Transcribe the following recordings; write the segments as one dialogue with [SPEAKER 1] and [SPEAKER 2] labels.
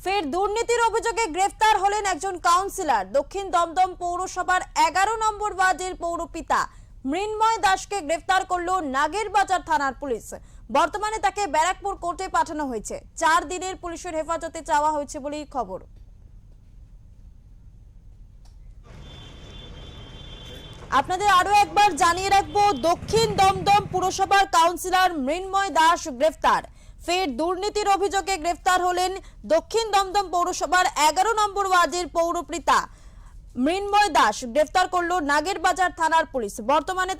[SPEAKER 1] ফের দুর্নীতির অভিযোগে গ্রেফতার হলেন একজন কাউন্সিলর। দক্ষিণ দমদম পৌরসভার 11 নম্বর ওয়ার্ডের পৌরপিতা মৃন্ময় দাসকে গ্রেফতার করলো নাগেরবাজার থানার পুলিশ। বর্তমানে তাকে ব্যারাকপুর কোর্টে পাঠানো হয়েছে। 4 দিনের পুলিশের হেফাজতে চাওয়া হয়েছে বলেই খবর। আপনাদের আরো একবার জানিয়ে রাখবো, দক্ষিণ দমদম পুরসভার কাউন্সিলর মৃন্ময় দাস গ্রেফতার। ফের দুর্নীতির অভিযোগে গ্রেফতার হলেন দক্ষিণ দমদম পৌরসভার 11 নম্বর ওয়ার্ডের পৌরপিতা মৃন্ময় দাস। গ্রেফতার করলো নাগেরবাজার থানার পুলিশ। বর্তমানে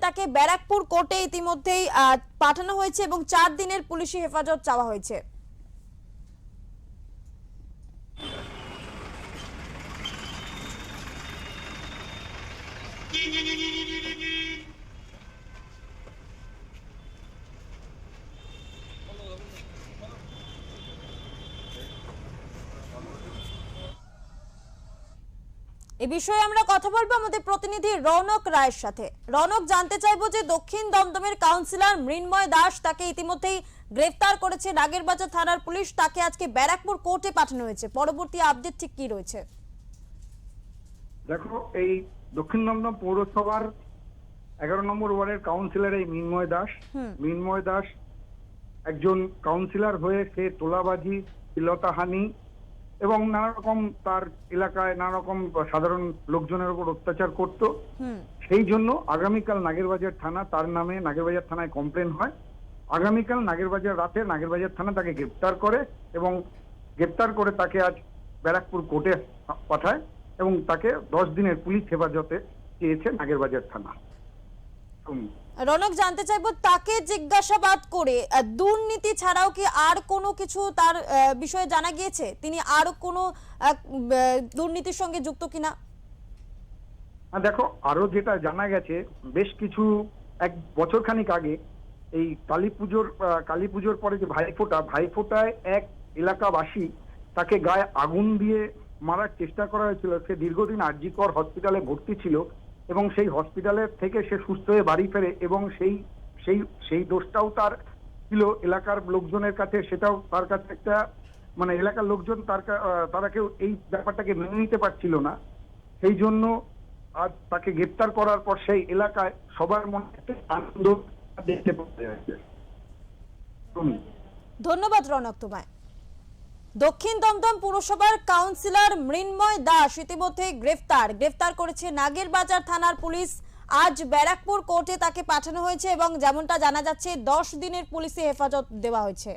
[SPEAKER 1] তাকে ব্যারাকপুর কোর্টে ইতিমধ্যেই পাঠানো হয়েছে এবং 4 দিনের পুলিশি হেফাজত চাওয়া হয়েছে। এই বিষয়ে আমরা কথা বলবো আমাদের প্রতিনিধি রৌনক রায়ের সাথে। রৌনক, জানতে চাইবো যে দক্ষিণ দমদমের কাউন্সিলর মৃন্ময় দাস, তাকে ইতিমধ্যেই গ্রেফতার করেছে নাগেরবাজার থানার পুলিশ। তাকে আজকে ব্যারাকপুর কোর্টে পাঠানো হয়েছে। পরবর্তী আপডেট ঠিক কি রয়েছে?
[SPEAKER 2] দেখো, এই দক্ষিণ দমদম পৌরসভার 11 নম্বর ওয়ার্ডের কাউন্সিলর এই মৃন্ময় দাস একজন কাউন্সিলর হয়ে সে তোলাবাজি, শ্লীলতাহানি এবং নানা রকম তার এলাকায় নানা রকম সাধারণ লোকজনের উপর অত্যাচার করত। সেই জন্য আগামীকাল নাগেরবাজার থানা তার নামে নাগেরবাজার থানায় কমপ্লেন হয়। আগামীকাল নাগেরবাজার রাতে নাগেরবাজার থানা তাকে গ্রেপ্তার করে এবং গ্রেপ্তার করে তাকে আজ ব্যারাকপুর কোর্টে পাঠায় এবং তাকে 10 দিনের পুলিশ হেফাজতে চেয়েছে নাগেরবাজার থানা।
[SPEAKER 1] রৌনক, জানতে চাইবো তাকে জিজ্ঞাসাবাদ করে দুর্নীতি ছাড়াও কি আর কোনো কিছু তার বিষয়ে জানা গিয়েছে? তিনি আরো কোনো দুর্নীতির সঙ্গে যুক্ত কিনা?
[SPEAKER 2] দেখো, আরো যেটা জানা গেছে, বেশ কিছু 1 বছর খানিক আগে এই কালী পুজোর পরে যে ভাইফোঁটায় এক এলাকাবাসী তাকে গায়ে আগুন দিয়ে মারার চেষ্টা করা হয়েছিল। সে দীর্ঘদিন আরজিকর হসপিটালে ভর্তি ছিল এবং সেই হসপিটালের থেকে সে সুস্থ হয়ে বাড়ি ফেরে এবং সেই দোষটাও তার ছিল এলাকার লোকজনের কাছে। সেটাও তার কাছে একটা এলাকার লোকজন তারা কেউ এই ব্যাপারটাকে মেনে নিতে পারছিল না। সেই জন্য আজ তাকে গ্রেপ্তার করার পর সেই এলাকায় সবার মনে একটা আনন্দ দেখতে পাওয়া যাচ্ছে।
[SPEAKER 1] ধন্যবাদ রৌনক তোমায়। দক্ষিণ দমদম পুরসভার কাউন্সিলর মৃন্ময় দাস ইতিমধ্যে গ্রেফতার করেছে নাগেরবাজার থানার পুলিশ। আজ ব্যারাকপুর কোর্টে তাকে পাঠানো হয়েছে এবং যেমনটা জানা যাচ্ছে 10 দিনের পুলিশি হেফাজত দেওয়া হয়েছে।